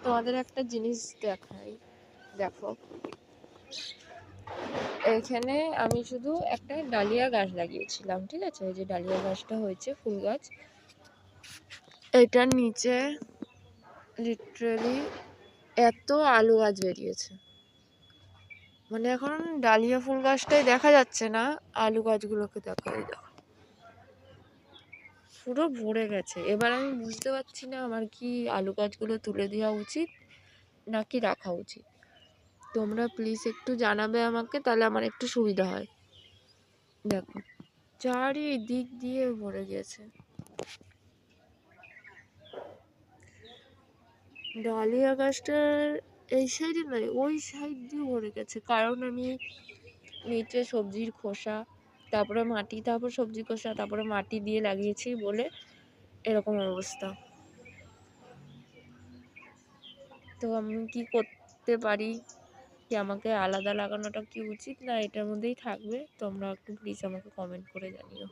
তোমাদের একটা জিনিস দেখাই, দেখো এখানে আমি শুধু একটা ডালিয়া গাছ লাগিয়েছিলাম, ঠিক আছে? ওই যে ডালিয়া গাছটা হয়েছে ফুল গাছ, এটার নিচে লিটারালি এত আলু গাছ বেরিয়েছে। মানে এখন ডালিয়া ফুল গাছটাই দেখা যাচ্ছে না, আলু গাছগুলোকে দেখাই দাও, পুরো ভরে গেছে। এবার আমি বুঝতে পারছি না আমার কি আলু গাছগুলো তুলে দেওয়া উচিত নাকি রাখা উচিত। তোমরা প্লিজ একটু জানাবে আমাকে, তাহলে আমার একটু সুবিধা হয়। দেখো চারিদিক দিয়ে ভরে গেছে, ডালিয়া গাছটার এই সাইডে নয় ওই সাইড দিয়ে ভরে গেছে। কারণ আমি নিচে সবজির খোসা, তারপরে মাটি, তারপর সবজি খোসা, তারপরে মাটি দিয়ে লাগিয়েছি বলে এরকম অবস্থা। তো আমি কি করতে পারি? কি আমাকে আলাদা লাগানোটা কি উচিত, না এটার মধ্যেই থাকবে? তোমরা একটু প্লিজ আমাকে কমেন্ট করে জানিও।